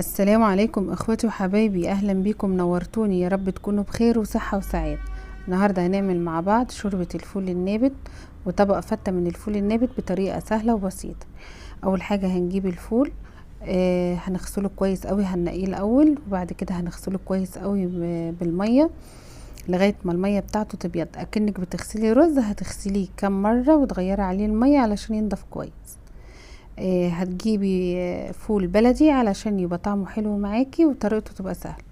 السلام عليكم اخواتي وحبايبي، اهلا بيكم، نورتوني. يا رب تكونوا بخير وصحة وسعادة. النهاردة هنعمل مع بعض شوربة الفول النابت وطبق فتة من الفول النابت بطريقة سهلة وبسيطة. اول حاجة هنجيب الفول، هنغسله كويس قوي، هنقيه الاول وبعد كده هنغسله كويس قوي بالمية لغاية ما المية بتاعته تبيض. اكنك بتغسلي رز، هتغسليه كام مرة وتغيري عليه المية علشان ينضف كويس. هتجيبي فول بلدي علشان يبقى طعمه حلو معاكي وطريقته تبقى سهله.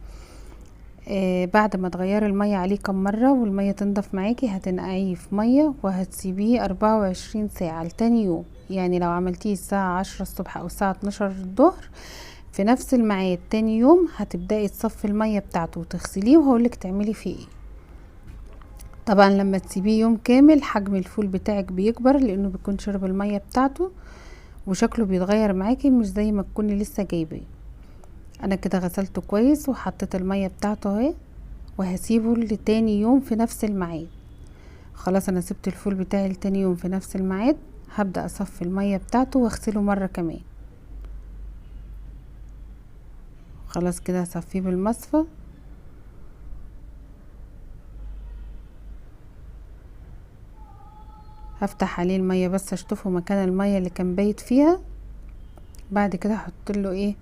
بعد ما تغيري المية عليه كم مرة والمية تنضف معاكي، هتنقعيه في مية وهتسيبيه 24 ساعة لتاني يوم. يعني لو عملتيه الساعة 10 الصبح او الساعة 12 الظهر، في نفس الميعاد تاني يوم هتبدأي تصفي المية بتاعته وتغسليه، وهقولك تعملي فيه ايه. طبعا لما تسيبيه يوم كامل حجم الفول بتاعك بيكبر، لانه بيكون شرب المية بتاعته وشكله بيتغير معاكي، مش زي ما تكوني لسه جايباه. انا كده غسلته كويس وحطيت المية بتاعته اهي، وهسيبه لتاني يوم في نفس الميعاد. خلاص انا سبت الفول بتاعي لتاني يوم في نفس الميعاد، هبدأ اصفي المية بتاعته واغسله مرة كمان. خلاص كده هصفيه بالمصفى. هفتح عليه المية بس اشطفه مكان المية اللي كان بايت فيها. بعد كده هحط له ايه،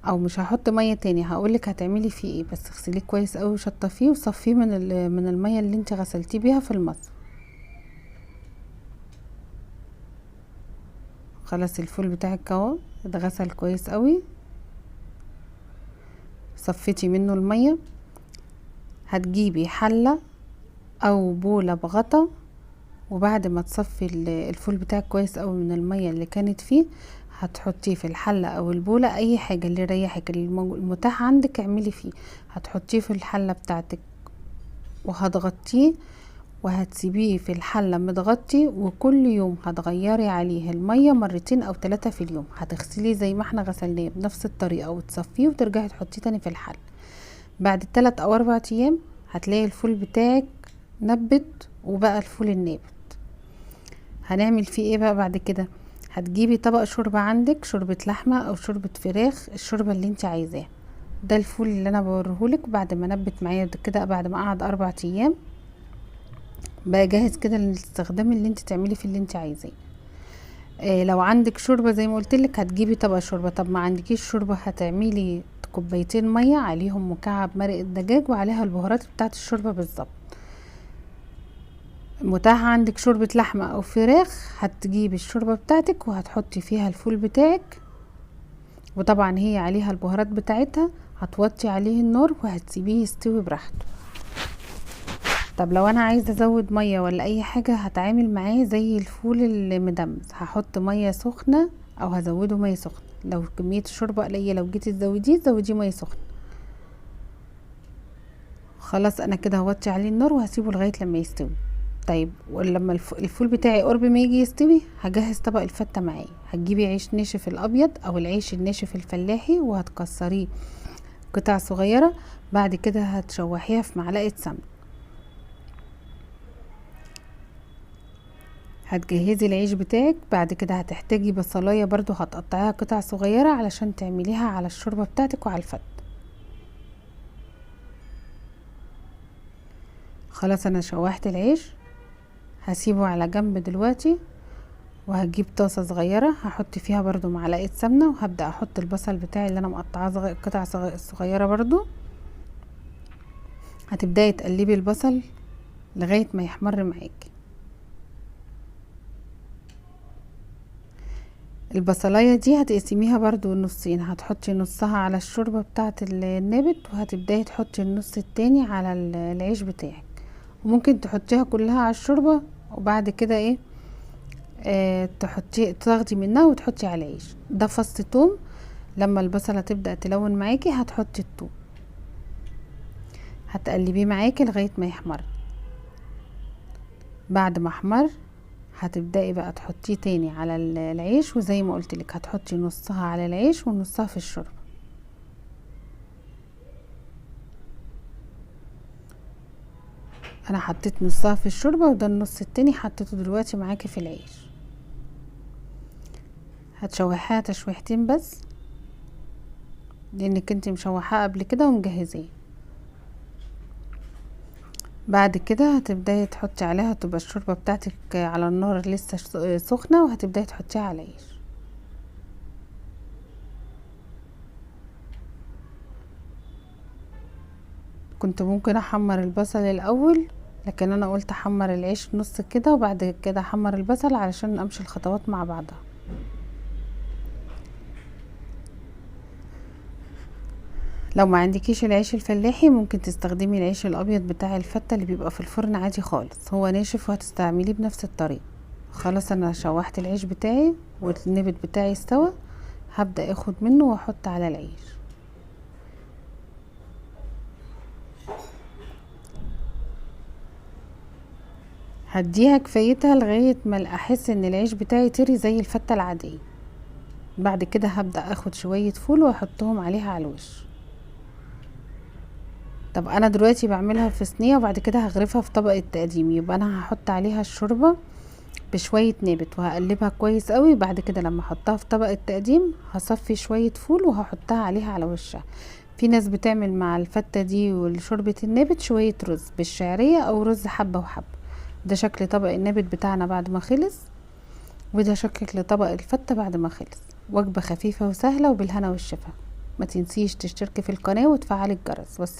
او مش هحط ميه تاني، هقولك هتعملي فيه ايه، بس اغسليه كويس قوي وشطفيه وصفيه من الميه اللي انت غسلتيه بيها في المصفى. خلاص الفول بتاعك اهو اتغسل كويس قوي، صفيتي منه الميه. هتجيبي حله او بوله بغطا، وبعد ما تصفي الفول بتاعك كويس قوي من الميه اللي كانت فيه، هتحطيه في الحله او البوله، اي حاجه اللي يريحك المتاح عندك اعملي فيه. هتحطيه في الحله بتاعتك وهتغطيه وهتسيبيه في الحلة متغطي، وكل يوم هتغيري عليه المية مرتين او 3 في اليوم. هتغسليه زي ما احنا غسلناه بنفس الطريقة وتصفيه وترجعي تحطيه تاني في الحل. بعد 3 او 4 ايام هتلاقي الفول بتاعك نبت وبقى الفول النابت. هنعمل فيه ايه بقى بعد كده؟ هتجيبي طبق شوربة عندك، شوربة لحمة او شوربة فراخ، الشوربة اللي انت عايزاها. ده الفول اللي انا بوريهولك بعد ما نبت معايا كده، بعد ما قعد 4 ايام بقى جاهز كده للاستخدام اللي انت تعملي في اللي انت عايزاه. لو عندك شوربه زي ما قلت لك هتجيبي طبق شوربه. طب ما عندكيش شوربه، هتعملي كوبايتين ميه عليهم مكعب مرق الدجاج وعليها البهارات بتاعه الشوربه بالظبط. متاح عندك شوربه لحمه او فراخ، هتجيبي الشوربه بتاعتك وهتحطي فيها الفول بتاعك، وطبعا هي عليها البهارات بتاعتها. هتوطي عليه النار وهتسيبيه يستوي براحته. طب لو انا عايزه ازود ميه ولا اي حاجه، هتعامل معاه زي الفول المدمس، هحط ميه سخنه او هزوده ميه سخنه. لو كميه الشوربه قليله لو جيتي تزوديه زوديه ميه سخنه. خلاص انا كده هوطي عليه النار وهسيبه لغايه لما يستوي. طيب ولما الفول بتاعي قرب ما يجي يستوي، هجهز طبق الفته معايا. هتجيبي عيش ناشف الابيض او العيش الناشف الفلاحي وهتكسريه قطع صغيره. بعد كده هتشوحيها في معلقه سمنه. هتجهزي العيش بتاعك. بعد كده هتحتاجي بصلايه برضو هتقطعيها قطع صغيره علشان تعمليها على الشوربه بتاعتك وعلى الفت. خلاص انا شوحت العيش، هسيبه على جنب دلوقتي. وهجيب طاسه صغيره هحط فيها برضو معلقه سمنه، وهبدا احط البصل بتاعي اللي انا مقطعاه قطع صغيره برضو. هتبداي تقلبي البصل لغايه ما يحمر معاكي. البصلايه دي هتقسميها برضو نصين، هتحطي نصها على الشوربة بتاعة النابت، وهتبداي تحطي النص التاني على العيش بتاعك. وممكن تحطيها كلها على الشوربة وبعد كده ايه، تاخدي منها وتحطي على العيش. ده فص توم، لما البصلة تبدأ تلون معاكي هتحطي التوم، هتقلبيه معاكي لغاية ما يحمر. بعد ما احمر هتبدأي بقى تحطيه تاني على العيش، وزي ما قلت لك هتحطي نصها على العيش ونصها في الشوربه. انا حطيت نصها في الشوربه، وده النص التاني حطيته دلوقتي معاكي في العيش. هتشوحيها تشويحتين بس. لانك انت مشوحاه قبل كده ومجهزاه. بعد كده هتبداي تحطي عليها، تبقى الشوربه بتاعتك على النار لسه سخنه، وهتبداي تحطيها على العيش. كنت ممكن احمر البصل الاول، لكن انا قلت احمر العيش نص كده وبعد كده احمر البصل علشان امشي الخطوات مع بعضها. لو ما عندكيش العيش الفلاحي ممكن تستخدمي العيش الابيض بتاع الفتة اللي بيبقى في الفرن عادي خالص، هو ناشف وهتستعمليه بنفس الطريقة. خلاص انا شوحت العيش بتاعي والنبت بتاعي استوى، هبدأ اخد منه واحط على العيش. هديها كفايتها لغاية ما احس ان العيش بتاعي طري زي الفتة العادية. بعد كده هبدأ اخد شوية فول واحطهم عليها على الوش. طب انا دلوقتي بعملها في صينية وبعد كده هغرفها في طبق التقديم، يبقى انا هحط عليها الشوربة بشوية نابت وهقلبها كويس قوي. بعد كده لما احطها في طبق التقديم هصفي شوية فول وهحطها عليها على وشها. في ناس بتعمل مع الفتة دي والشوربة النابت شوية رز بالشعرية او رز حبة وحبة. ده شكل طبق النابت بتاعنا بعد ما خلص، وده شكل طبق الفتة بعد ما خلص. وجبة خفيفة وسهلة وبالهنا والشفا. ما تنسيش تشتركي في القناة وتفعلي الجرس. والسلام.